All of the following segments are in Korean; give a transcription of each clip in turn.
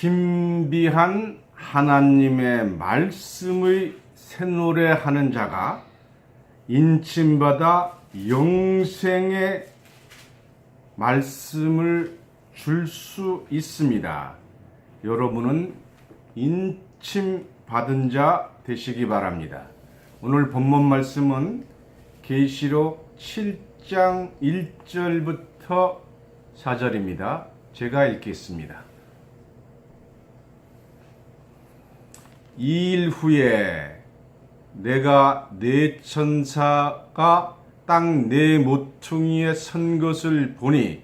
신비한 하나님의 말씀의 새노래하는 자가 인침받아 영생의 말씀을 줄 수 있습니다. 여러분은 인침받은 자 되시기 바랍니다. 오늘 본문 말씀은 계시록 7장 1절부터 4절입니다. 제가 읽겠습니다. 이 일 후에 내가 네 천사가 땅 네 모퉁이에 선 것을 보니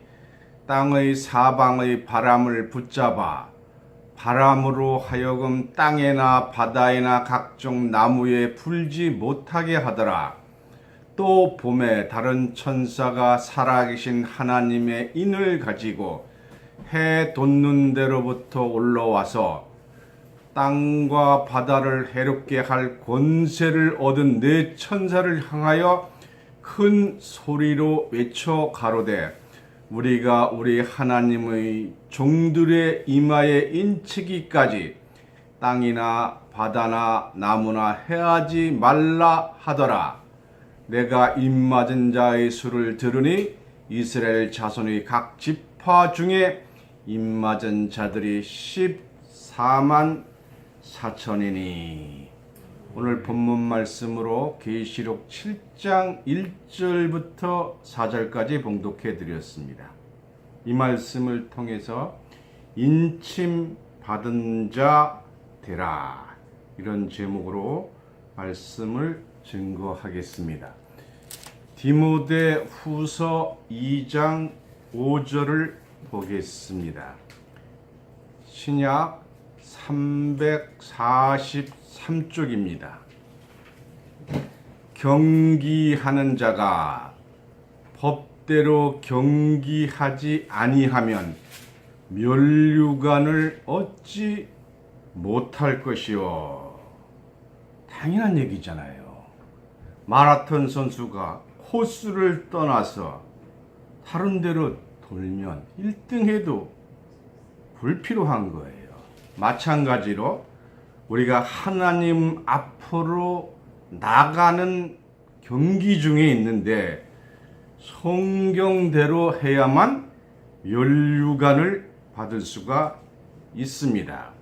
땅의 사방의 바람을 붙잡아 바람으로 하여금 땅에나 바다에나 각종 나무에 불지 못하게 하더라. 또 봄에 다른 천사가 살아계신 하나님의 인을 가지고 해 돋는 데로부터 올라와서 땅과 바다를 해롭게 할 권세를 얻은 네 천사를 향하여 큰 소리로 외쳐 가로되 우리가 우리 하나님의 종들의 이마에 인치기까지 땅이나 바다나 나무나 해하지 말라 하더라. 내가 입맞은 자의 수를 들으니 이스라엘 자손의 각 지파 중에 입맞은 자들이 14만 4천이니. 오늘 본문 말씀으로 계시록 7장 1절부터 4절까지 봉독해 드렸습니다. 이 말씀을 통해서 인침 받은 자 되라, 이런 제목으로 말씀을 증거하겠습니다. 디모데 후서 2장 5절을 보겠습니다. 신약 343쪽입니다. 경기하는 자가 법대로 경기하지 아니하면 면류관을 얻지 못할 것이요. 당연한 얘기잖아요. 마라톤 선수가 코스를 떠나서 다른 데로 돌면 1등 해도 불필요한 거예요. 마찬가지로 우리가 하나님 앞으로 나가는 경기 중에 있는데 성경대로 해야만 면류관을 받을 수가 있습니다.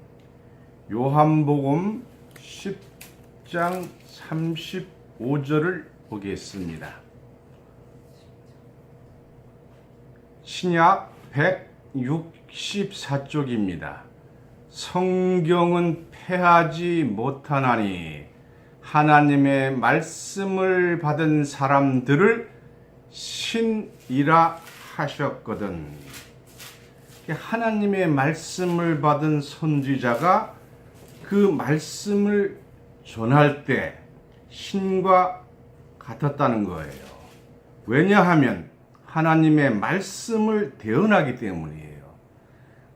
요한복음 10장 35절을 보겠습니다. 신약 164쪽입니다. 성경은 패하지 못하나니 하나님의 말씀을 받은 사람들을 신이라 하셨거든. 하나님의 말씀을 받은 선지자가 그 말씀을 전할 때 신과 같았다는 거예요. 왜냐하면 하나님의 말씀을 대언하기 때문이에요.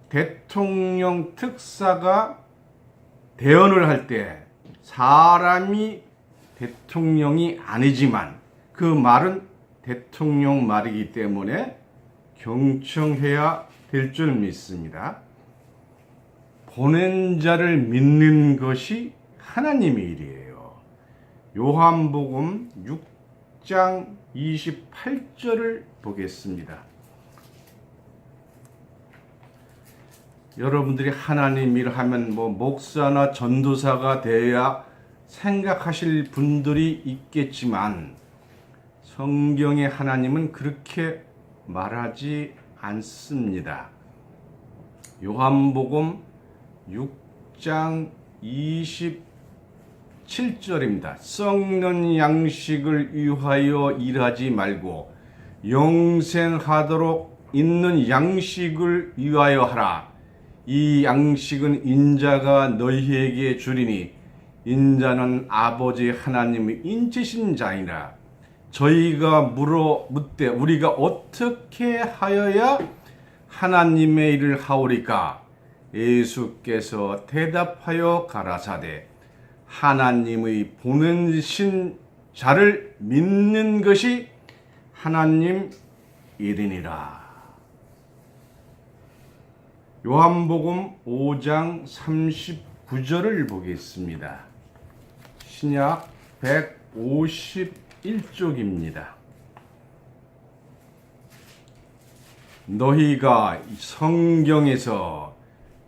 대통령 특사가 대언을 할 때 사람이 대통령이 아니지만 그 말은 대통령 말이기 때문에 경청해야 될 줄 믿습니다. 보낸 자를 믿는 것이 하나님의 일이에요. 요한복음 6장 28절을 보겠습니다. 여러분들이 하나님 일 하면 목사나 전도사가 되어야 생각하실 분들이 있겠지만 성경의 하나님은 그렇게 말하지 않습니다. 요한복음 6장 27절입니다. 썩는 양식을 위하여 일하지 말고 영생하도록 있는 양식을 위하여 하라. 이 양식은 인자가 너희에게 주리니 인자는 아버지 하나님의 인치신 자이라. 저희가 묻되 우리가 어떻게 하여야 하나님의 일을 하오리까? 예수께서 대답하여 가라사대 하나님의 보내신 자를 믿는 것이 하나님 일이니라. 요한복음 5장 39절을 보겠습니다. 신약 151쪽입니다. 너희가 성경에서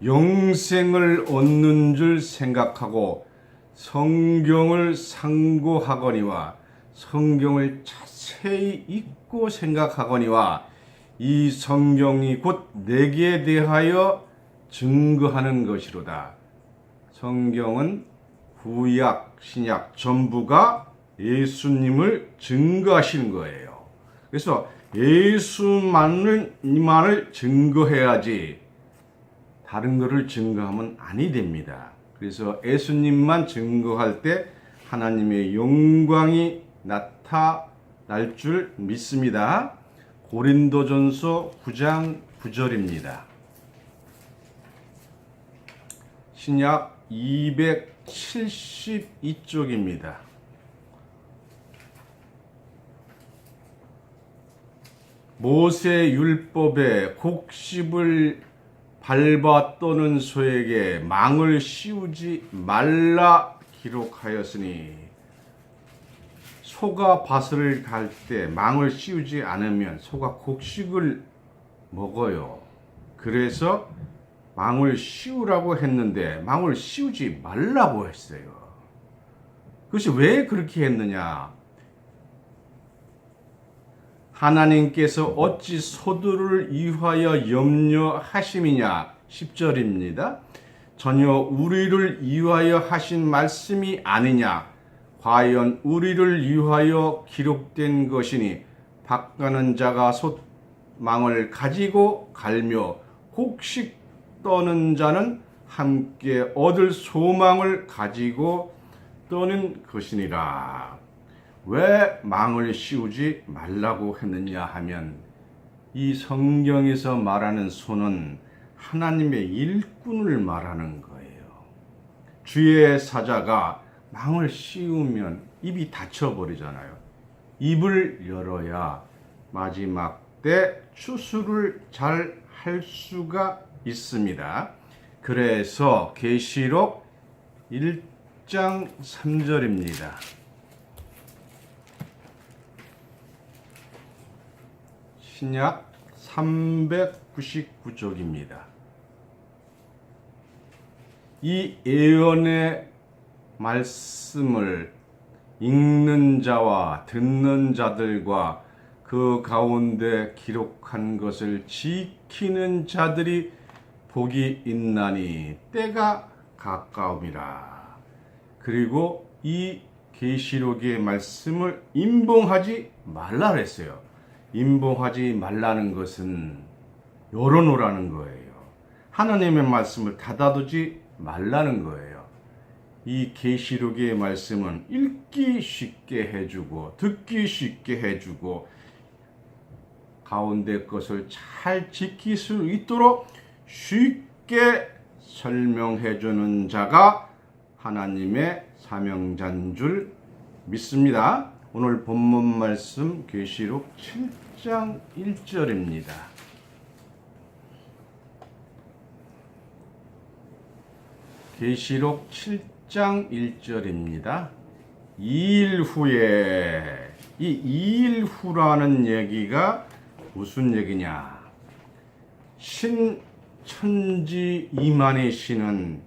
영생을 얻는 줄 생각하고 성경을 상고하거니와 성경을 자세히 읽고 생각하거니와 이 성경이 곧 내게 대하여 증거하는 것이로다. 성경은 구약, 신약 전부가 예수님을 증거하시는 거예요. 그래서 예수만을 증거해야지 다른 것을 증거하면 아니 됩니다. 그래서 예수님만 증거할 때 하나님의 영광이 나타날 줄 믿습니다. 고린도전서 9장 9절입니다. 신약 272쪽입니다. 모세 율법에 곡식을 밟아 떠는 소에게 망을 씌우지 말라 기록하였으니, 소가 밭을 갈 때 망을 씌우지 않으면 소가 곡식을 먹어요. 그래서 망을 씌우라고 했는데 망을 씌우지 말라고 했어요. 그것이 왜 그렇게 했느냐? 하나님께서 어찌 소들을 위하여 염려하심이냐? 10절입니다. 전혀 우리를 위하여 하신 말씀이 아니냐? 과연 우리를 위하여 기록된 것이니 밭가는 자가 솥망을 가지고 갈며 곡식 떠는 자는 함께 얻을 소망을 가지고 떠는 것이니라. 왜 망을 씌우지 말라고 했느냐 하면, 이 성경에서 말하는 소는 하나님의 일꾼을 말하는 거예요. 주의 사자가 망을 씌우면 입이 닫혀버리잖아요. 입을 열어야 마지막 때 추수를 잘 할 수가 있습니다. 그래서 계시록 1장 3절입니다. 신약 399쪽입니다. 이 예언의 말씀을 읽는 자와 듣는 자들과 그 가운데 기록한 것을 지키는 자들이 복이 있나니 때가 가까움이라. 그리고 이 계시록의 말씀을 임봉하지 말라 그랬어요. 임봉하지 말라는 것은 열어놓으라는 거예요. 하나님의 말씀을 닫아두지 말라는 거예요. 이 계시록의 말씀은 읽기 쉽게 해주고 듣기 쉽게 해주고 가운데 것을 잘 지킬 수 있도록 쉽게 설명해주는 자가 하나님의 사명자인 줄 믿습니다. 오늘 본문 말씀 계시록 7장 1절입니다. 계시록 7장 1절입니다. 2일 후에, 이 2일 후라는 얘기가 무슨 얘기냐? 신천지 이만희 씨는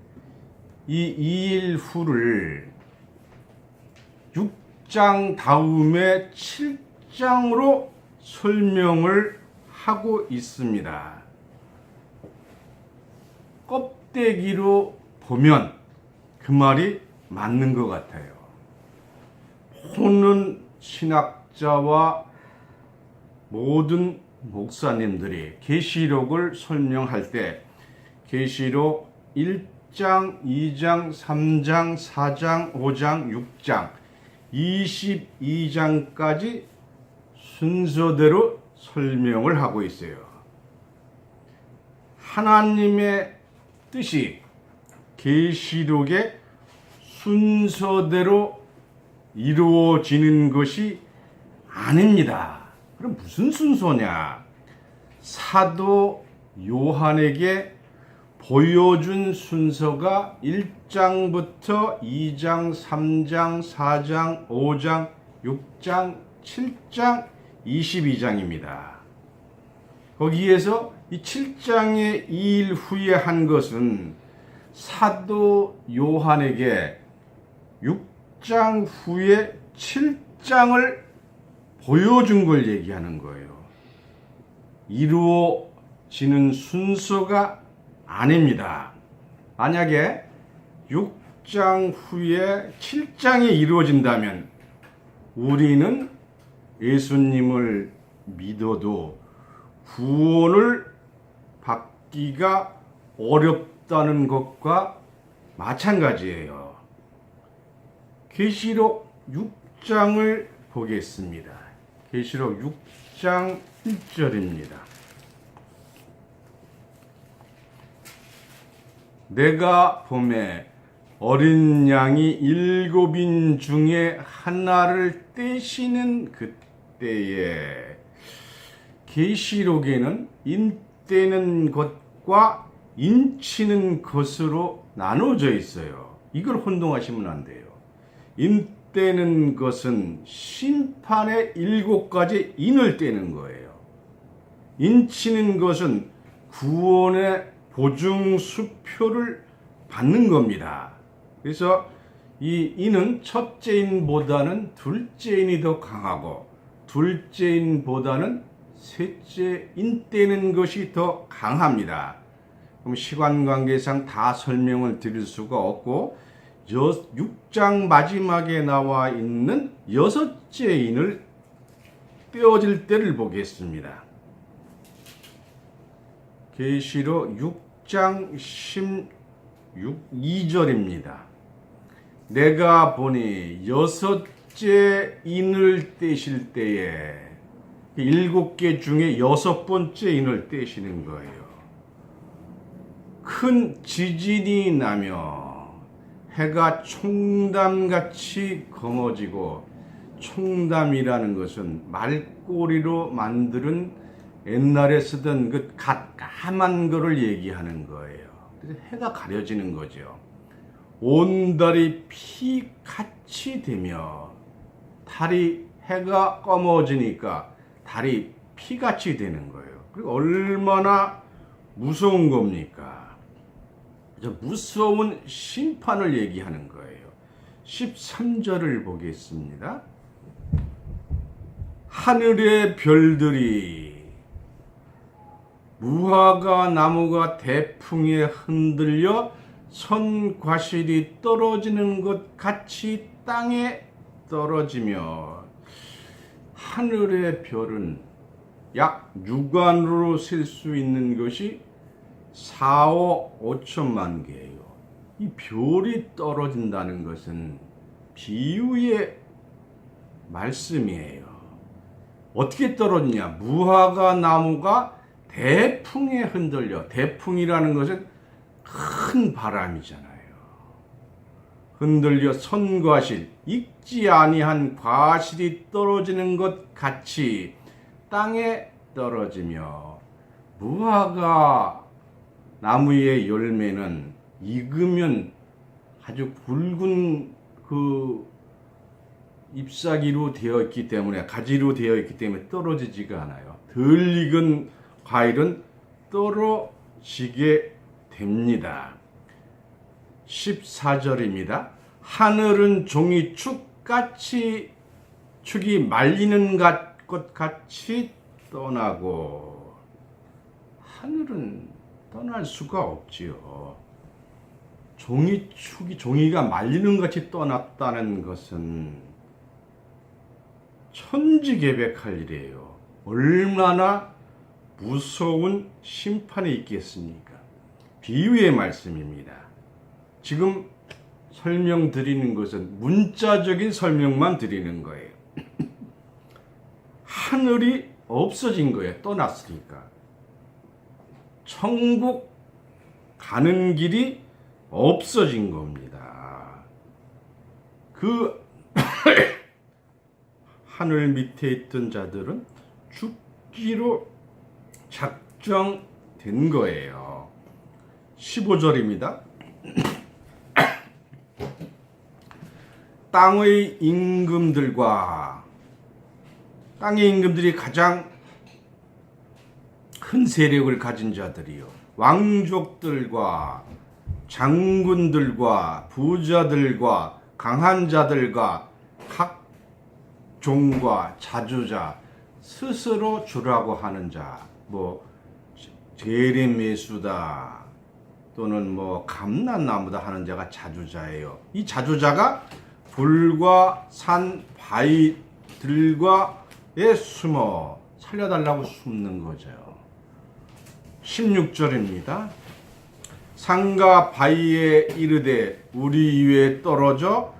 이 2일 후를 6장 다음에 7장으로 설명을 하고 있습니다. 껍데기로 보면 그 말이 맞는 것 같아요. 모든 신학자와 모든 목사님들이 계시록을 설명할 때 계시록 1장, 2장, 3장, 4장, 5장, 6장, 22장까지 순서대로 설명을 하고 있어요. 하나님의 뜻이 계시록의 순서대로 이루어지는 것이 아닙니다. 그럼 무슨 순서냐? 사도 요한에게 보여준 순서가 1장부터 2장, 3장, 4장, 5장, 6장, 7장, 22장입니다. 거기에서 이 7장의 2일 후에 한 것은 사도 요한에게 6장 후에 7장을 보여준 걸 얘기하는 거예요. 이루어지는 순서가 아닙니다. 만약에 6장 후에 7장이 이루어진다면 우리는 예수님을 믿어도 구원을 받기가 어렵다는 것과 마찬가지예요. 계시록 6장을 보겠습니다. 계시록 6장 1절입니다. 내가 보매 어린 양이 7인 중에 하나를 떼시는 그때에, 계시록에는 인떼는 것과 인치는 것으로 나눠져 있어요. 이걸 혼동하시면 안 돼요. 인떼는 것은 심판의 7가지 인을 떼는 거예요. 인치는 것은 구원의 보증수표를 받는 겁니다. 그래서 이 인은 첫째 인보다는 둘째 인이 더 강하고 둘째 인보다는 셋째 인 떼는 것이 더 강합니다. 그럼 시간 관계상 다 설명을 드릴 수가 없고 6장 마지막에 나와 있는 6째 인을 떼어질 때를 보겠습니다. 계시록 6장 2절입니다. 내가 보니 6째 인을 떼실 때에 7개 중에 6번째 인을 떼시는 거예요. 큰 지진이 나며 해가 총담같이 검어지고, 총담이라는 것은 말꼬리로 만드는 옛날에 쓰던 그 까만 거를 얘기하는 거예요. 그래서 해가 가려지는 거죠. 온 달이 피같이 되며, 달이 해가 검어지니까 달이 피같이 되는 거예요. 그리고 얼마나 무서운 겁니까? 무서운 심판을 얘기하는 거예요. 13절을 보겠습니다. 하늘의 별들이 무화과 나무가 대풍에 흔들려 선과실이 떨어지는 것 같이 땅에 떨어지며, 하늘의 별은 약 육안으로 셀 수 있는 것이 4억 5천만 개예요. 이 별이 떨어진다는 것은 비유의 말씀이에요. 어떻게 떨어지냐? 무화과 나무가 대풍에 흔들려. 대풍이라는 것은 큰 바람이잖아요. 흔들려 선과실, 익지 아니한 과실이 떨어지는 것 같이 땅에 떨어지며, 무화과 나무의 열매는 익으면 아주 굵은 그 잎사귀로 되어 있기 때문에, 가지로 되어 있기 때문에 떨어지지가 않아요. 덜 익은 과일은 떨어지게 됩니다. 14절입니다. 하늘은 축이 말리는 것 같이 떠나고, 하늘은 떠날 수가 없지요. 종이가 말리는 같이 떠났다는 것은 천지개벽할 일이에요. 얼마나 무서운 심판이 있겠습니까? 비유의 말씀입니다. 지금 설명드리는 것은 문자적인 설명만 드리는 거예요. 하늘이 없어진 거예요. 떠났으니까. 천국 가는 길이 없어진 겁니다. 그 하늘 밑에 있던 자들은 죽기로 작정된 거예요. 15절입니다. 땅의 임금들과 땅의 임금들이 가장 큰 세력을 가진 자들이요, 왕족들과 장군들과 부자들과 강한 자들과 각 종과 자주자, 스스로 주라고 하는 자, 뭐 재림매수다 또는 뭐 감람나무다 하는 자가 자주자예요. 이 자주자가 불과 산 바위들과에 숨어 살려달라고 숨는 거죠. 16절입니다. 산과 바위에 이르되 우리 위에 떨어져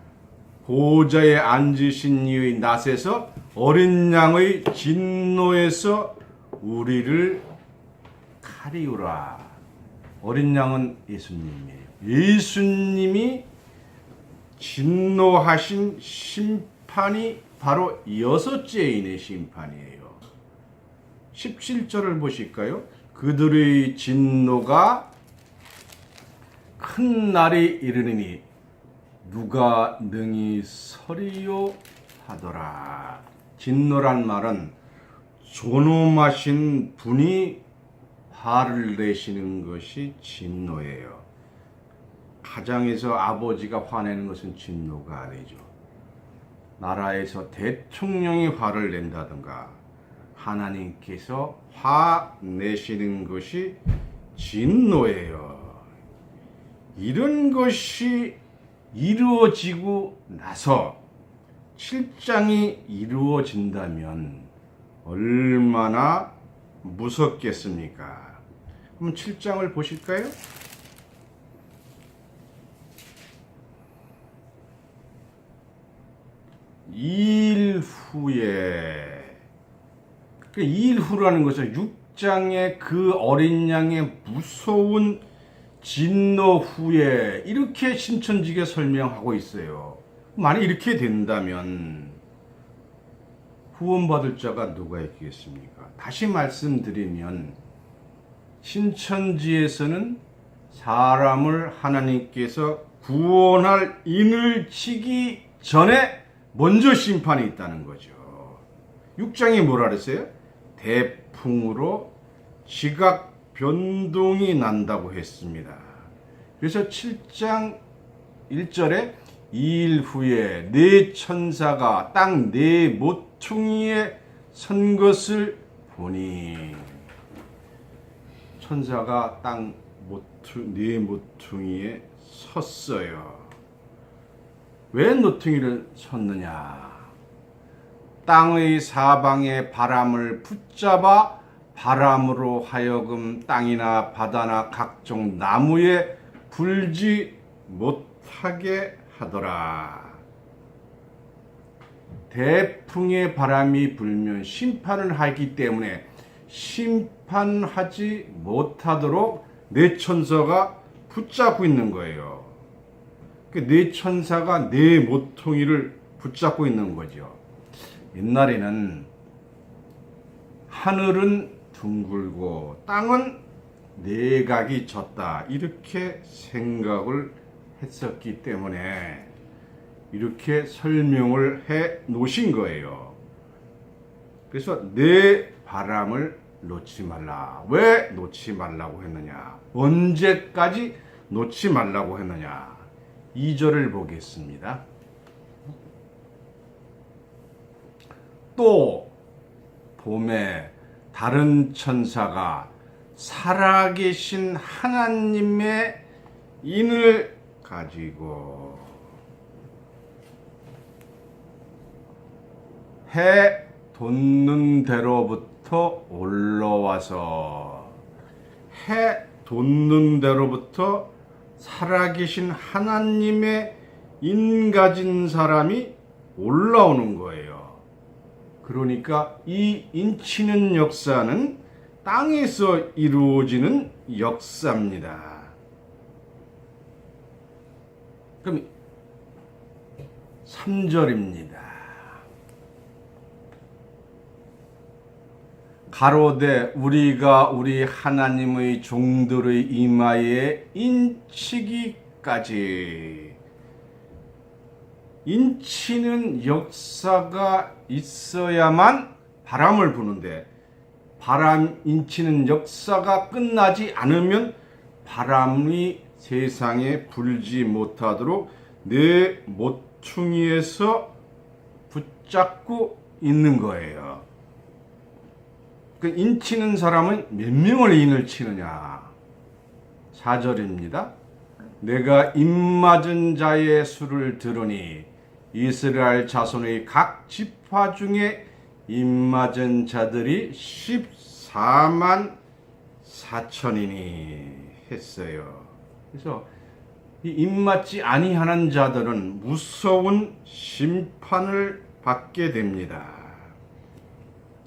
보좌에 앉으신 이의 낫에서 어린 양의 진노에서 우리를 가리우라. 어린 양은 예수님이에요. 예수님이 진노하신 심판이 바로 여섯째인의 심판이에요. 17절을 보실까요? 그들의 진노가 큰 날이 이르니 누가 능히 서리요 하더라. 진노란 말은 존엄하신 분이 화를 내시는 것이 진노예요. 가정에서 아버지가 화내는 것은 진노가 아니죠. 나라에서 대통령이 화를 낸다든가 하나님께서 화내시는 것이 진노예요. 이런 것이 이루어지고 나서 7장이 이루어진다면 얼마나 무섭겠습니까? 그럼 7장을 보실까요? 이일 후에, 이일 후라는 것은 6장의 그 어린 양의 무서운 진노 후에 이렇게 신천지가 설명하고 있어요. 만약 이렇게 된다면 구원받을 자가 누가 있겠습니까? 다시 말씀드리면 신천지에서는 사람을 하나님께서 구원할 인을 치기 전에 먼저 심판이 있다는 거죠. 6장이 뭐라 그랬어요? 대풍으로 지각 변동이 난다고 했습니다. 그래서 7장 1절에 2일 후에 네 천사가 땅 네 모퉁이에 선 것을 보니, 천사가 땅 네 모퉁이에 섰어요. 왜 모퉁이를 섰느냐? 땅의 사방의 바람을 붙잡아 바람으로 하여금 땅이나 바다나 각종 나무에 불지 못하게 하더라. 대풍의 바람이 불면 심판을 하기 때문에 심판하지 못하도록 네 천사가 붙잡고 있는 거예요. 네 천사가 네 모퉁이를 붙잡고 있는 거죠. 옛날에는 하늘은 둥글고 땅은 내각이 졌다, 이렇게 생각을 했었기 때문에 이렇게 설명을 해 놓으신 거예요. 그래서 내 바람을 놓지 말라. 왜 놓지 말라고 했느냐? 언제까지 놓지 말라고 했느냐? 2절을 보겠습니다. 또 봄에 다른 천사가 살아계신 하나님의 인을 가지고 해 돋는 데로부터 올라와서, 해 돋는 데로부터 살아계신 하나님의 인 가진 사람이 올라오는 거예요. 그러니까 이 인치는 역사는 땅에서 이루어지는 역사입니다. 그럼 3절입니다. 가로되 우리가 우리 하나님의 종들의 이마에 인치기까지. 인치는 역사가 있어야만 바람을 부는데, 바람 인치는 역사가 끝나지 않으면 바람이 세상에 불지 못하도록 내 모퉁이에서 붙잡고 있는 거예요. 그 인치는 사람은 몇 명을 인을 치느냐. 4절입니다. 내가 입맞은 자의 수를 들으니 이스라엘 자손의 각 지파 중에 입맞은 자들이 14만 4천이니 했어요. 그래서 이 입맞지 아니하는 자들은 무서운 심판을 받게 됩니다.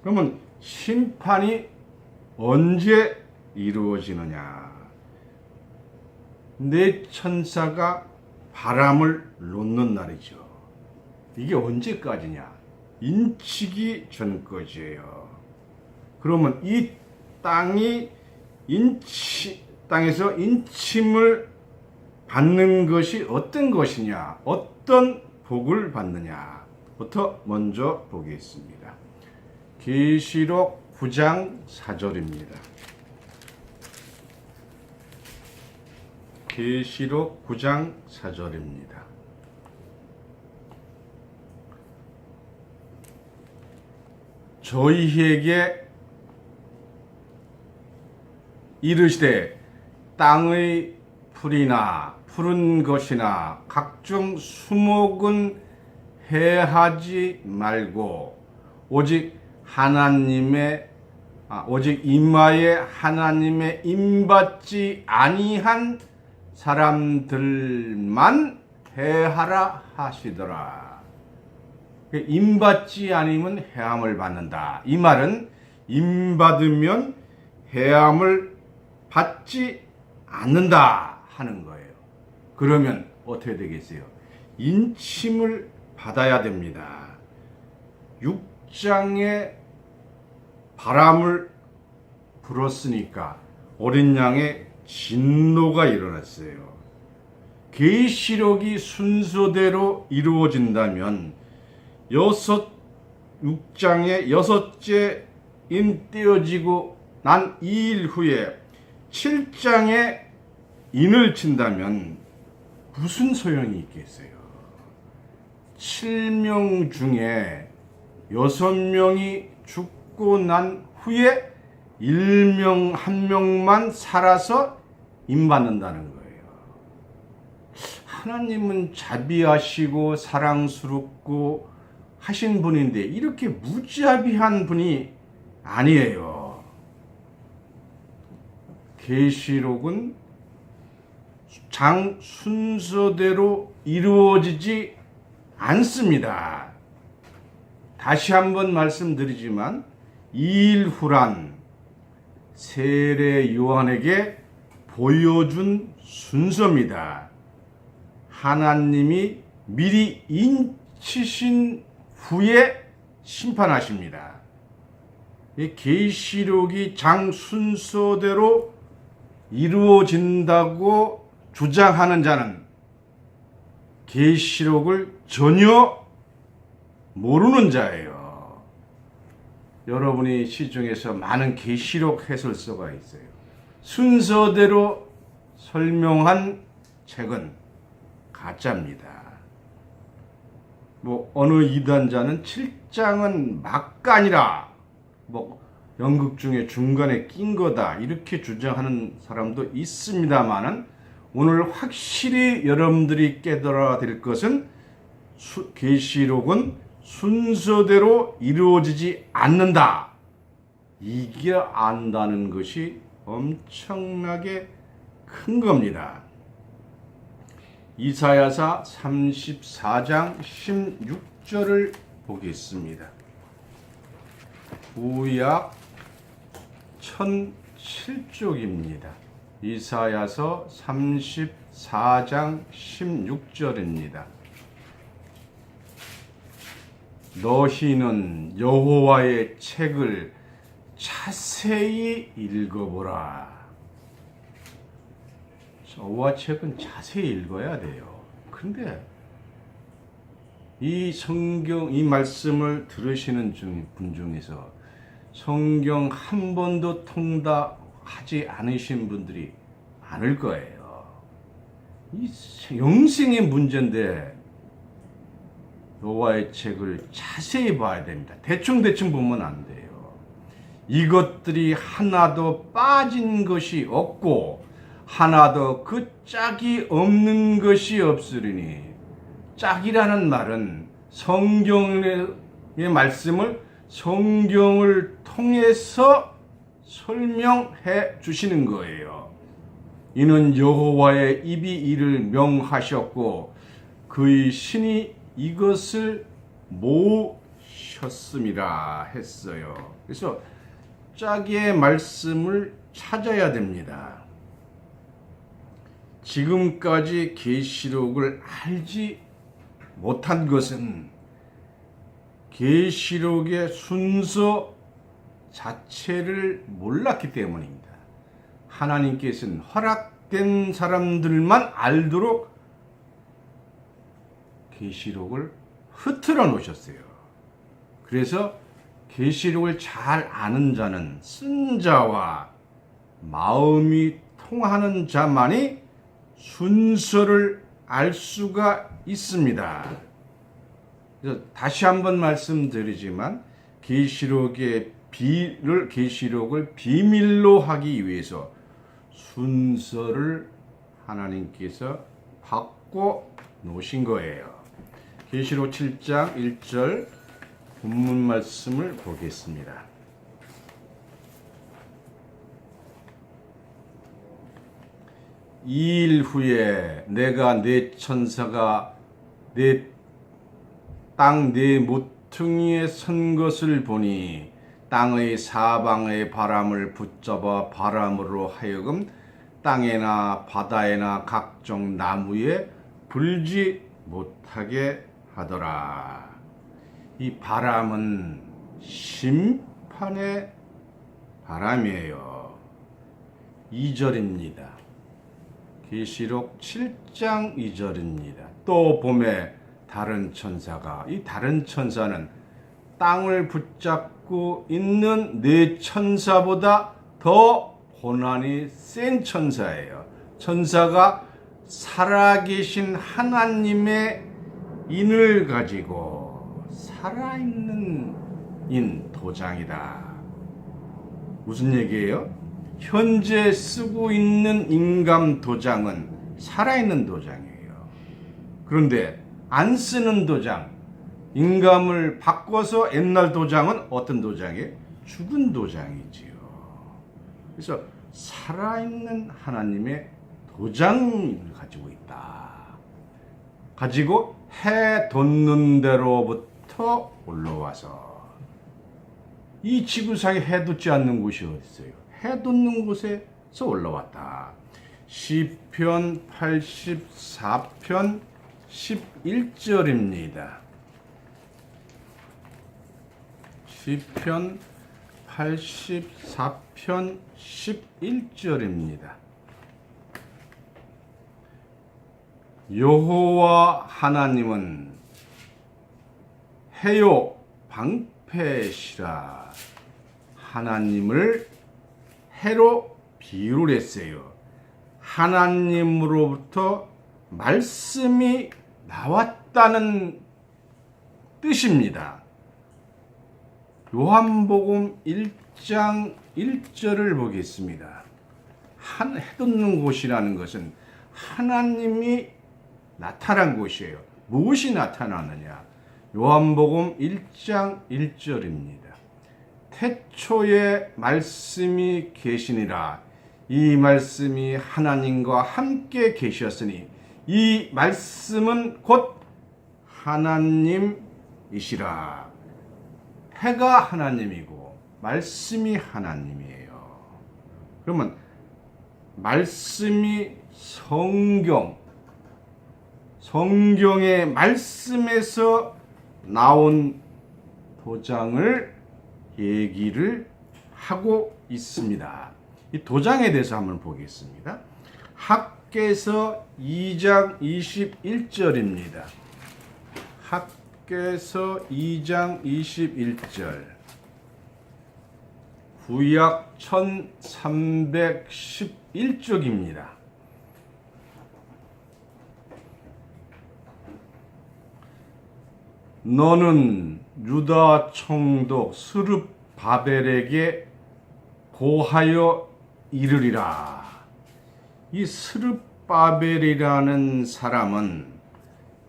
그러면 심판이 언제 이루어지느냐? 내 천사가 바람을 놓는 날이죠. 이게 언제까지냐? 인치기 전까지예요. 그러면 이 땅에서 인침을 받는 것이 어떤 것이냐? 어떤 복을 받느냐? 부터 먼저 보겠습니다. 계시록 9장 4절입니다. 계시록 9장 4절입니다. 저희에게 이르시되 땅의 풀이나 푸른 것이나 각종 수목은 해하지 말고 오직 이마에 하나님의 임받지 아니한 사람들만 해하라 하시더라. 임받지 아니면 해함을 받는다. 이 말은 임받으면 해함을 받지 않는다 하는 거예요. 그러면 어떻게 되겠어요? 인침을 받아야 됩니다. 6장에 바람을 불었으니까 어린 양의 진노가 일어났어요. 계시록이 순서대로 이루어진다면 6장의 6째 인 떼어지고 난 2일 후에 7장에 인을 친다면 무슨 소용이 있겠어요? 7명 중에 6명이 죽고 난 후에 1명만 살아서 임받는다는 거예요. 하나님은 자비하시고 사랑스럽고 하신 분인데 이렇게 무자비한 분이 아니에요. 계시록은 장 순서대로 이루어지지 않습니다. 다시 한번 말씀드리지만 2일 후란 세례 요한에게 보여준 순서입니다. 하나님이 미리 인치신 후에 심판하십니다. 이 계시록이 장 순서대로 이루어진다고 주장하는 자는 계시록을 전혀 모르는 자예요. 여러분이 시중에서 많은 계시록 해설서가 있어요. 순서대로 설명한 책은 가짜입니다. 어느 이단자는 7장은 막간이라 연극 중에 중간에 낀 거다 이렇게 주장하는 사람도 있습니다만은 오늘 확실히 여러분들이 깨달아야 될 것은 계시록은 순서대로 이루어지지 않는다. 이게 안다는 것이 엄청나게 큰 겁니다. 이사야서 34장 16절을 보겠습니다. 구약 1007쪽입니다. 이사야서 34장 16절입니다. 너희는 여호와의 책을 자세히 읽어보라. 저와 책은 자세히 읽어야 돼요. 근데 이 성경, 이 말씀을 들으시는 분 중에서 성경 한 번도 통독하지 않으신 분들이 많을 거예요. 이 영생의 문제인데 여호와의 책을 자세히 봐야 됩니다. 대충대충 보면 안 돼요. 이것들이 하나도 빠진 것이 없고 하나도 그 짝이 없는 것이 없으리니, 짝이라는 말은 성경의 말씀을 성경을 통해서 설명해 주시는 거예요. 이는 여호와의 입이 이를 명하셨고 그의 신이 이것을 모으셨음이라 했어요. 그래서 짝의 말씀을 찾아야 됩니다. 지금까지 계시록을 알지 못한 것은 계시록의 순서 자체를 몰랐기 때문입니다. 하나님께서는 허락된 사람들만 알도록 계시록을 흐트러 놓으셨어요. 그래서 계시록을 잘 아는 자는, 쓴 자와 마음이 통하는 자만이 순서를 알 수가 있습니다. 그래서 다시 한번 말씀드리지만 계시록을 비밀로 하기 위해서 순서를 하나님께서 바꿔 놓으신 거예요. 계시록 7장 1절 본문 말씀을 보겠습니다. 이 일 후에 내가 내 천사가 내 땅 네 모퉁이에 선 것을 보니 땅의 사방의 바람을 붙잡아 바람으로 하여금 땅에나 바다에나 각종 나무에 불지 못하게 하더라. 이 바람은 심판의 바람이에요. 2절입니다. 계시록 7장 2절입니다. 또 봄에 다른 천사가, 이 다른 천사는 땅을 붙잡고 있는 네 천사보다 더 고난이 센 천사예요. 천사가 살아계신 하나님의 인을 가지고 살아있는 인 도장이다. 무슨 얘기예요? 현재 쓰고 있는 인감 도장은 살아있는 도장이에요. 그런데 안 쓰는 도장, 인감을 바꿔서 옛날 도장은 어떤 도장이에요? 죽은 도장이지요. 그래서 살아있는 하나님의 도장을 가지고 있다. 가지고 해 돋는 데로부터 올라와서, 이 지구상에 해 돋지 않는 곳이 어디 있어요? 해 돋는 곳에서 올라왔다. 시편 84편 11절입니다. 시편 84편 11절입니다. 여호와 하나님은 해요 방패시라. 하나님을 해로 비유를 했어요. 하나님으로부터 말씀이 나왔다는 뜻입니다. 요한복음 1장 1절을 보겠습니다. 해 돋는 곳이라는 것은 하나님이 나타난 곳이에요. 무엇이 나타나느냐? 요한복음 1장 1절입니다. 태초에 말씀이 계시니라. 이 말씀이 하나님과 함께 계셨으니 이 말씀은 곧 하나님이시라. 해가 하나님이고 말씀이 하나님이에요. 그러면 말씀이 성경의 말씀에서 나온 도장을 얘기를 하고 있습니다. 이 도장에 대해서 한번 보겠습니다. 학개서 2장 21절입니다. 학개서 2장 21절. 구약 1311쪽입니다. 너는 유다 총독 스룹바벨에게 고하여 이르리라. 이 스룹바벨이라는 사람은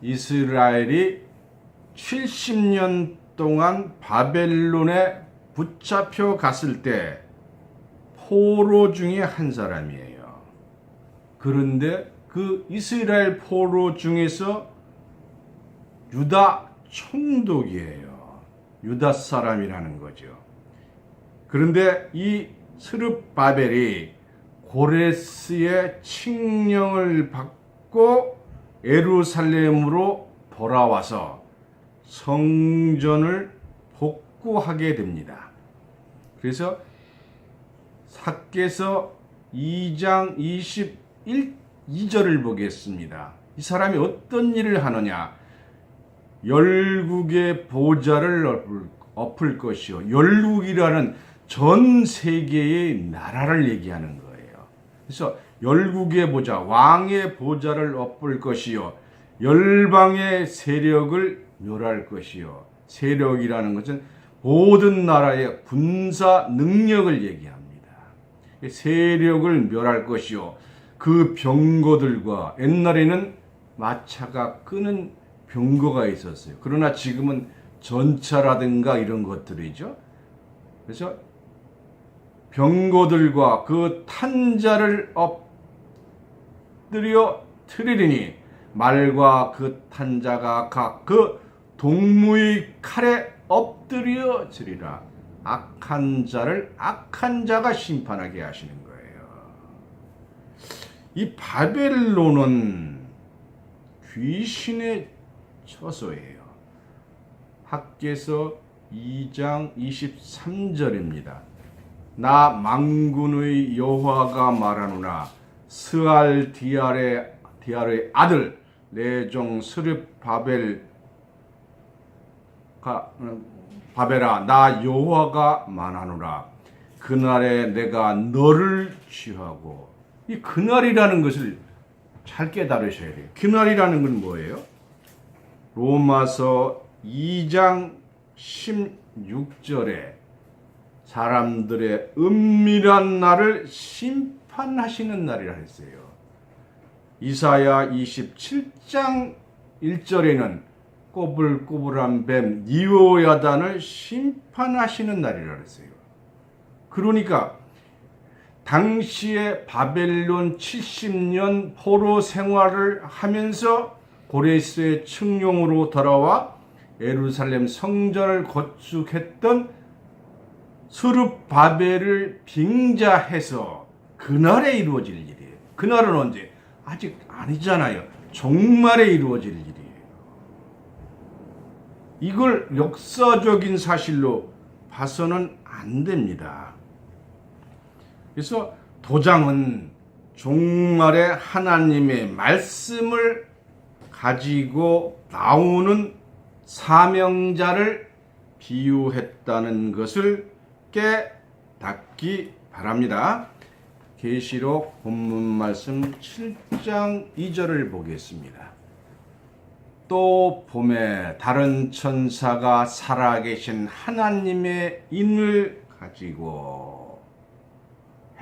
이스라엘이 70년 동안 바벨론에 붙잡혀 갔을 때 포로 중에 한 사람이에요. 그런데 그 이스라엘 포로 중에서 유다 총독이에요. 유다 사람이라는 거죠. 그런데 이 스룹바벨이 고레스의 칙령을 받고 예루살렘으로 돌아와서 성전을 복구하게 됩니다. 그래서 학개서 2장 22절을 보겠습니다. 이 사람이 어떤 일을 하느냐? 열국의 보좌를 엎을 것이요. 열국이라는 전 세계의 나라를 얘기하는 거예요. 그래서 열국의 보좌, 왕의 보좌를 엎을 것이요. 열방의 세력을 멸할 것이요. 세력이라는 것은 모든 나라의 군사 능력을 얘기합니다. 세력을 멸할 것이요. 그 병거들과 옛날에는 마차가 끄는 병거가 있었어요. 그러나 지금은 전차라든가 이런 것들이죠. 그래서 병거들과 그 탄자를 엎드려 트리리니 말과 그 탄자가 각 그 동무의 칼에 엎드려지리라. 악한 자가 심판하게 하시는 거예요. 이 바벨론은 귀신의 처소예요. 학개서 2장 23절입니다. 나 만군의 여호와가 말하노라. 스알디알의 아들 내 종 바벨아 나 여호와가 말하노라. 그날에 내가 너를 취하고, 이 그날이라는 것을 잘 깨달으셔야 돼요. 그날이라는 건 뭐예요? 로마서 2장 16절에 사람들의 은밀한 날을 심판하시는 날이라 했어요. 이사야 27장 1절에는 꼬불꼬불한 뱀 니오야단을 심판하시는 날이라 했어요. 그러니까 당시에 바벨론 70년 포로 생활을 하면서 고레스의 칙령으로 돌아와 예루살렘 성전을 건축했던 스룹바벨을 빙자해서 그날에 이루어질 일이에요. 그날은 언제? 아직 아니잖아요. 종말에 이루어질 일이에요. 이걸 역사적인 사실로 봐서는 안 됩니다. 그래서 도장은 종말에 하나님의 말씀을 가지고 나오는 사명자를 비유했다는 것을 깨닫기 바랍니다. 계시록 본문 말씀 7장 2절을 보겠습니다. 또 봄에 다른 천사가 살아계신 하나님의 인을 가지고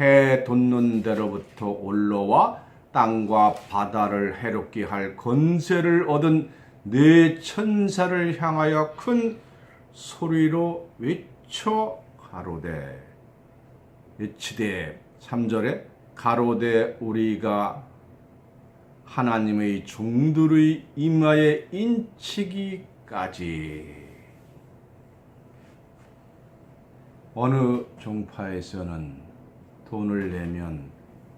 해 돋는 데로부터 올라와 땅과 바다를 해롭게 할 권세를 얻은 네 천사를 향하여 큰 소리로 외쳐 가로되, 외치되 3절에 가로되 우리가 하나님의 종들의 이마에 인치기까지. 어느 종파에서는 돈을 내면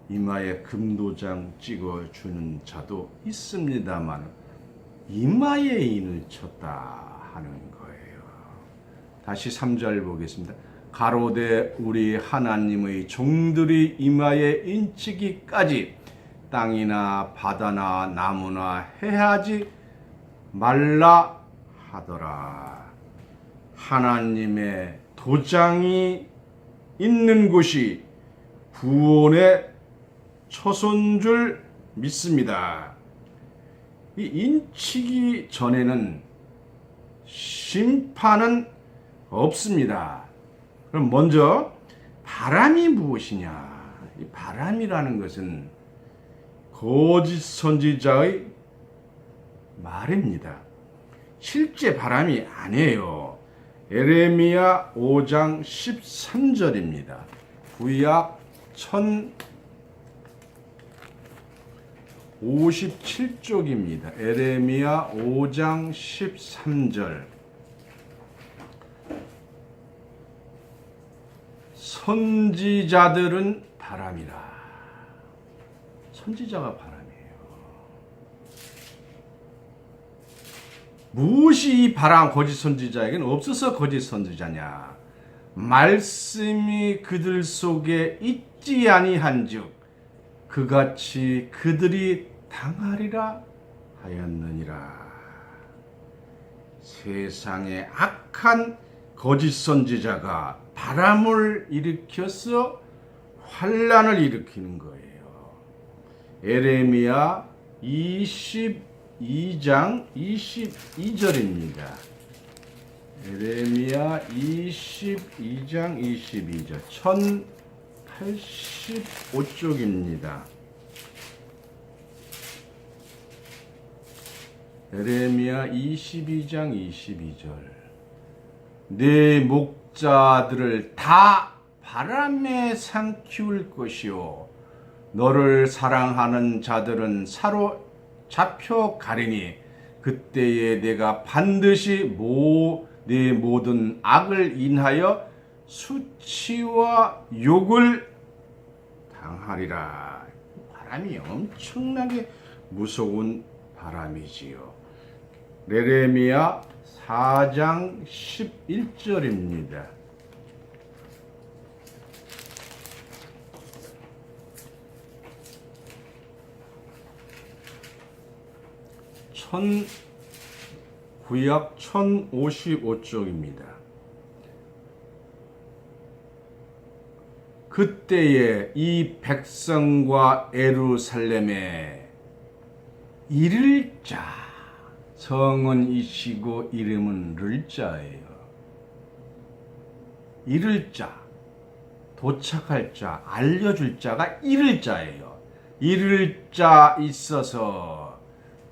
이마에 금도장 찍어주는 자도 있습니다만 이마에 인을 쳤다 하는 거예요. 다시 3절 보겠습니다. 가로되 우리 하나님의 종들이 임하에 인치기까지 땅이나 바다나 나무나 해하지 말라 하더라. 하나님의 도장이 있는 곳이 구원의 처소인 줄 믿습니다. 이 인치기 전에는 심판은 없습니다. 그럼 먼저 바람이 무엇이냐? 이 바람이라는 것은 거짓 선지자의 말입니다. 실제 바람이 아니에요. 에레미야 5장 13절입니다. 구약 1057쪽입니다. 에레미야 5장 13절. 선지자들은 바람이라. 선지자가 바람이에요. 무엇이 이 바람 거짓 선지자에게는 없어서 거짓 선지자냐? 말씀이 그들 속에 있지 아니한즉 그같이 그들이 당하리라 하였느니라. 세상에 악한 거짓 선지자가 바람을 일으켜서 환란을 일으키는 거예요. 에레미야 22장 22절입니다. 에레미야 22장 22절 1085쪽입니다. 에레미야 22장 22절 내 목자들을 다 바람에 삼키울 것이요 너를 사랑하는 자들은 사로잡혀 가리니 그때에 내가 반드시 내 모든 악을 인하여 수치와 욕을 당하리라. 바람이 엄청나게 무서운 바람이지요. 에레미야 4장 11절입니다. 구약 1055쪽입니다. 그때에 이 백성과 에루살렘에 이를 자, 성은 이시고 이름은 를자예요. 이를 자, 도착할 자, 알려줄 자가 이를 자예요. 이를 자 있어서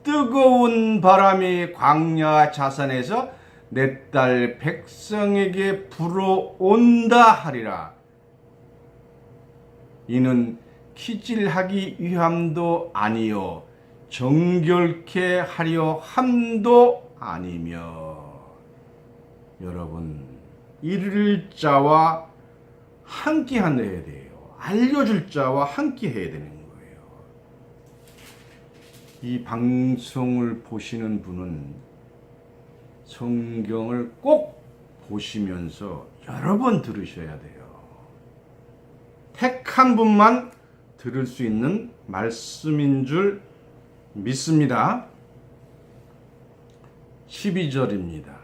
뜨거운 바람이 광야 자산에서 내 딸 백성에게 불어온다 하리라. 이는 키질하기 위함도 아니요 정결케 하려 함도 아니며. 여러분, 이를 자와 함께 해야 돼요. 알려줄 자와 함께 해야 되는 거예요. 이 방송을 보시는 분은 성경을 꼭 보시면서 여러 번 들으셔야 돼요. 택한 분만 들을 수 있는 말씀인 줄 믿습니다. 12절입니다.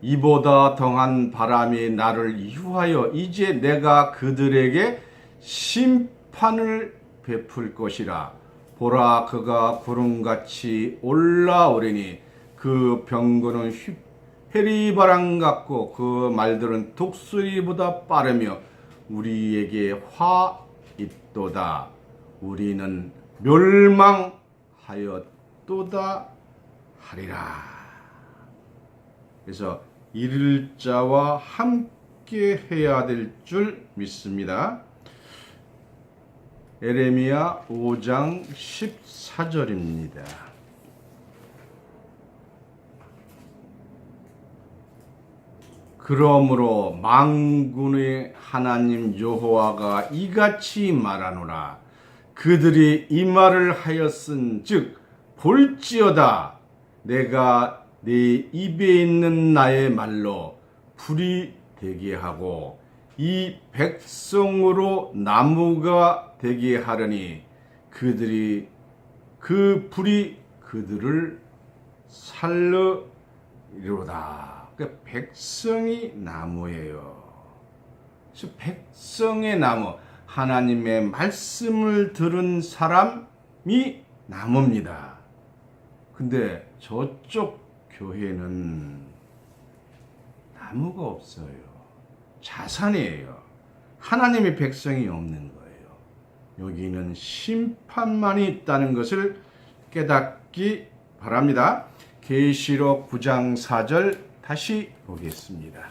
이보다 더한 바람이 나를 이후하여 이제 내가 그들에게 심판을 베풀 것이라. 보라, 그가 구름같이 올라오리니 그 병거는 해리바람 같고 그 말들은 독수리보다 빠르며 우리에게 화 있도다. 우리는 멸망하였도다 하리라. 그래서 이를 자와 함께 해야 될 줄 믿습니다. 에레미야 5장 14절입니다. 그러므로 만군의 하나님 여호와가 이같이 말하노라. 그들이 이 말을 하였은즉 볼지어다. 내가 네 입에 있는 나의 말로 불이 되게 하고 이 백성으로 나무가 되게 하려니 그 불이 그들을 살르리로다. 그러니까 백성이 나무예요. 그래서 백성의 나무, 하나님의 말씀을 들은 사람이 나무입니다. 근데 저쪽 교회는 나무가 없어요. 자산이에요. 하나님의 백성이 없는 거예요. 여기는 심판만이 있다는 것을 깨닫기 바랍니다. 계시록 9장 4절 다시 보겠습니다.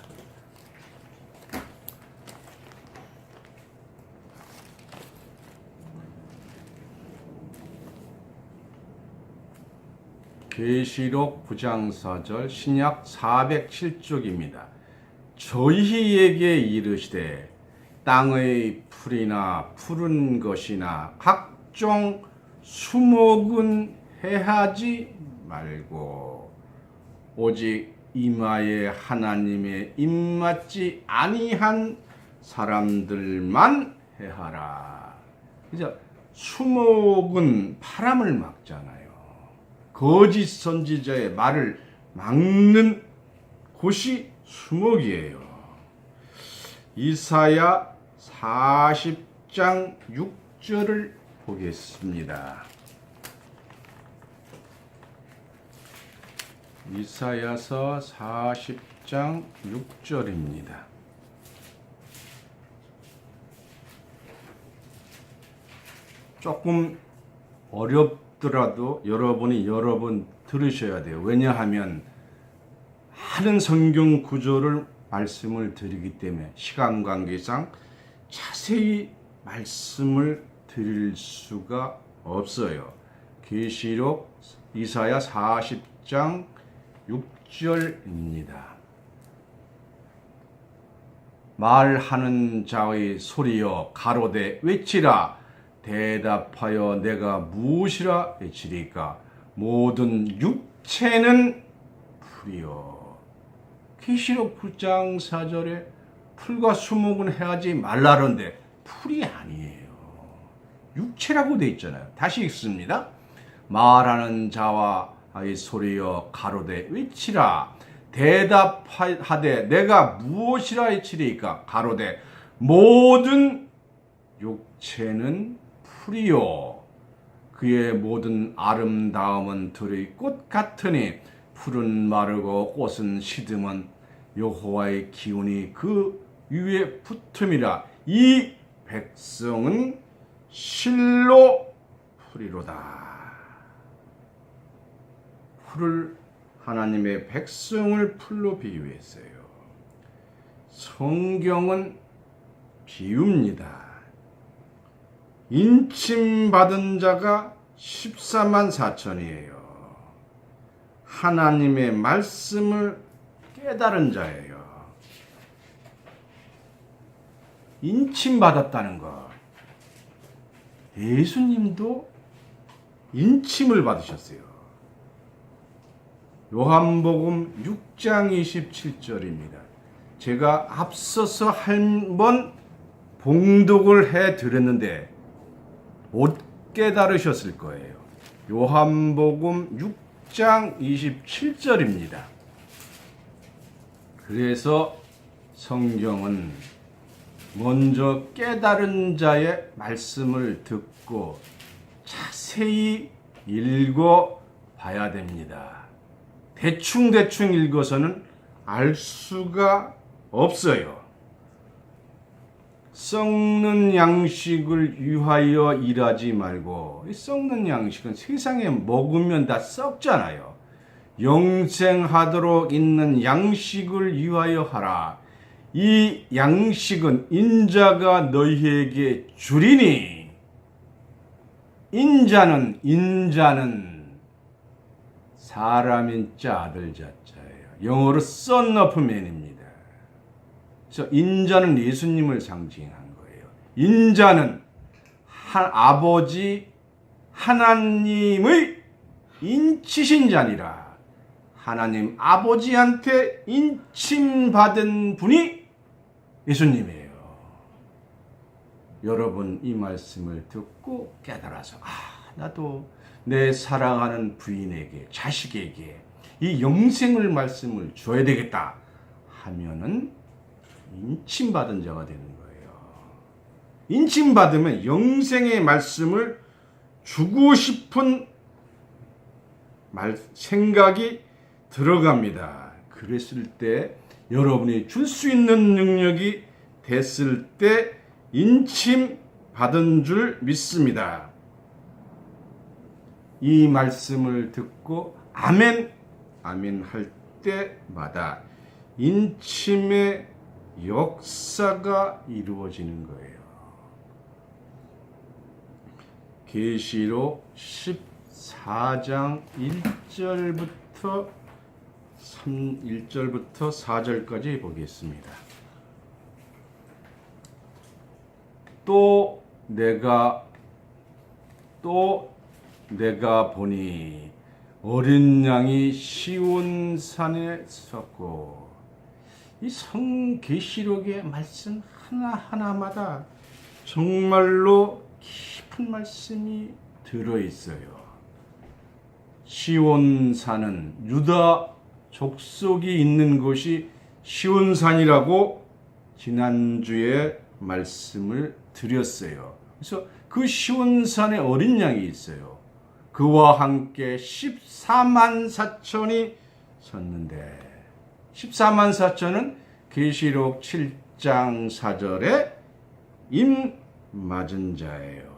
계시록 9장 4절 신약 407쪽입니다. 저희에게 이르시되 땅의 풀이나 푸른 것이나 각종 수목은 해하지 말고 오직 이마에 하나님의 입맞지 아니한 사람들만 해하라. 그죠? 수목은 바람을 막잖아요. 거짓 선지자의 말을 막는 곳이 수목이에요. 이사야 40장 6절을 보겠습니다. 이사야서 40장 6절입니다. 조금 어렵더라도 여러분이 여러 번 들으셔야 돼요. 왜냐하면 많은 성경 구조를 말씀을 드리기 때문에 시간 관계상 자세히 말씀을 드릴 수가 없어요. 계시록 이사야 40장 6절입니다. 말하는 자의 소리여 가로되 외치라. 대답하여 내가 무엇이라 외치리까. 모든 육체는 풀이요. 계시록 9장 4절에 풀과 수목은 해하지 말라는데 풀이 아니에요. 육체라고 되어 있잖아요. 다시 읽습니다. 말하는 자와의 소리여 가로되 외치라. 대답하되 내가 무엇이라 외치리까. 가로되 모든 육체는 풀이요. 그의 모든 아름다움은 들의 꽃 같으니 풀은 마르고 꽃은 시듬은 여호와의 기운이 그 위에 붙음이라. 이 백성은 실로 풀이로다. 풀을 하나님의 백성을 풀로 비유했어요. 성경은 비유입니다. 인침받은 자가 14만 4천이에요. 하나님의 말씀을 깨달은 자예요. 인침받았다는 것. 예수님도 인침을 받으셨어요. 요한복음 6장 27절입니다. 제가 앞서서 한 번 봉독을 해드렸는데 못 깨달으셨을 거예요. 요한복음 6장 27절입니다. 그래서 성경은 먼저 깨달은 자의 말씀을 듣고 자세히 읽어 봐야 됩니다. 대충 읽어서는 알 수가 없어요. 썩는 양식을 위하여 일하지 말고, 썩는 양식은 세상에 먹으면 다 썩잖아요. 영생하도록 있는 양식을 위하여 하라. 이 양식은 인자가 너희에게 주리니. 인자는 사람인 자 아들 자자예요. 영어로 son of man입니다. 그래서 인자는 예수님을 상징한 거예요. 인자는 아버지 하나님의 인치신 자니라. 하나님 아버지한테 인침받은 분이 예수님이에요. 여러분 이 말씀을 듣고 깨달아서 나도 내 사랑하는 부인에게 자식에게 이 영생을 말씀을 줘야 되겠다 하면은 인침받은 자가 되는 거예요. 인침받으면 영생의 말씀을 주고 싶은 생각이 들어갑니다. 그랬을 때 여러분이 줄 수 있는 능력이 됐을 때 인침 받은 줄 믿습니다. 이 말씀을 듣고 아멘, 아멘 할 때마다 인침의 역사가 이루어지는 거예요. 계시록 14장 1절부터 4절까지 보겠습니다. 또 내가 보니 어린 양이 시온산에 섰고, 이 계시록의 말씀 하나하나마다 정말로 깊은 말씀이 들어있어요. 시온산은 유다 족속이 있는 곳이 시온산이라고 지난주에 말씀을 드렸어요. 그래서 그 시온산에 어린 양이 있어요. 그와 함께 14만 4천이 섰는데, 14만 4천은 계시록 7장 4절에 임 맞은 자예요.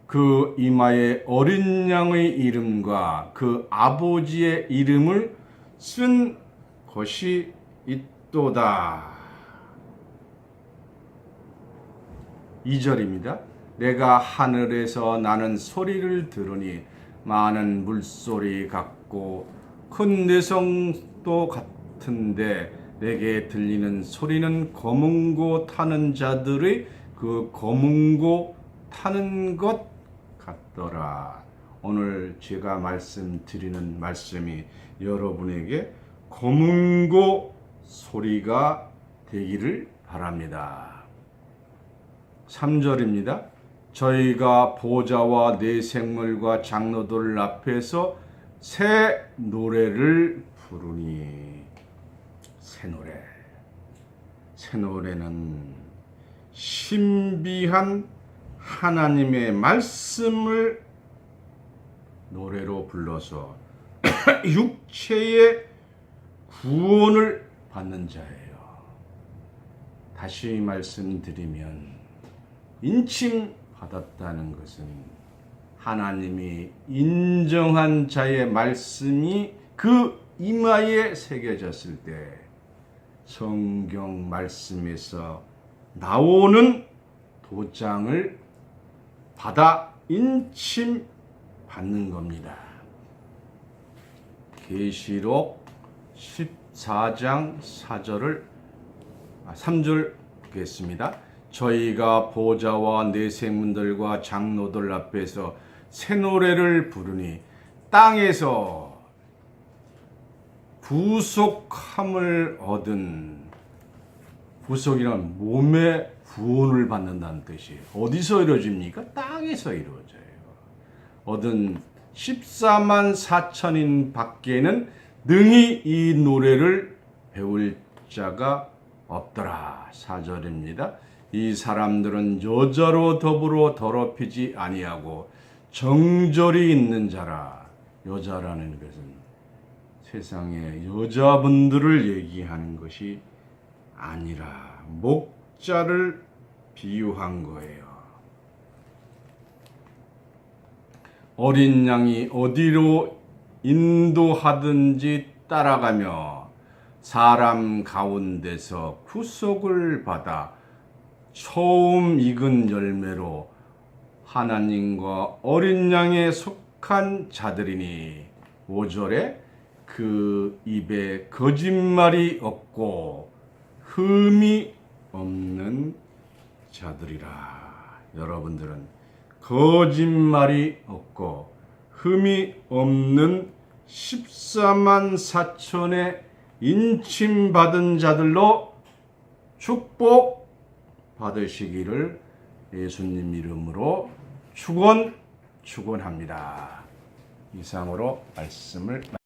그 이마에 어린 양의 이름과 그 아버지의 이름을 쓴 것이 있도다. 2절입니다. 내가 하늘에서 나는 소리를 들으니 많은 물소리 같고 큰 내성도 같은데, 내게 들리는 소리는 검은고 타는 자들의 그 검은고 타는 것 같더라. 오늘 제가 말씀드리는 말씀이 여러분에게 검은고 소리가 되기를 바랍니다. 3절입니다. 저희가 보좌와 네 생물과 장로들 앞에서 새 노래를 부르니, 새 노래는 신비한 하나님의 말씀을 노래로 불러서 육체의 구원을 받는 자예요. 다시 말씀드리면 인침 받았다는 것은 하나님이 인정한 자의 말씀이 그 이마에 새겨졌을 때 성경 말씀에서 나오는 도장을 받아 인침 받는 겁니다. 계시록 14장 3절 보겠습니다. 저희가 보좌와 네 생물들과 장로들 앞에서 새 노래를 부르니 땅에서 구속함을 얻은, 구속이란 몸의 구원을 받는다는 뜻이에요. 어디서 이루어집니까? 땅에서 이루어져요. 얻은 14만 4천인 밖에는 능히 이 노래를 배울 자가 없더라. 4절입니다. 이 사람들은 여자로 더불어 더럽히지 아니하고 정절이 있는 자라. 여자라는 것은 세상의 여자분들을 얘기하는 것이 아니라 목자를 비유한 거예요. 어린 양이 어디로 인도하든지 따라가며 사람 가운데서 구속을 받아 처음 익은 열매로 하나님과 어린 양에 속한 자들이니, 5절에 그 입에 거짓말이 없고 흠이 없는 자들이라. 여러분들은 거짓말이 없고 흠이 없는 14만 4천의 인침받은 자들로 축복 받으시기를 예수님 이름으로 축원합니다. 이상으로 말씀을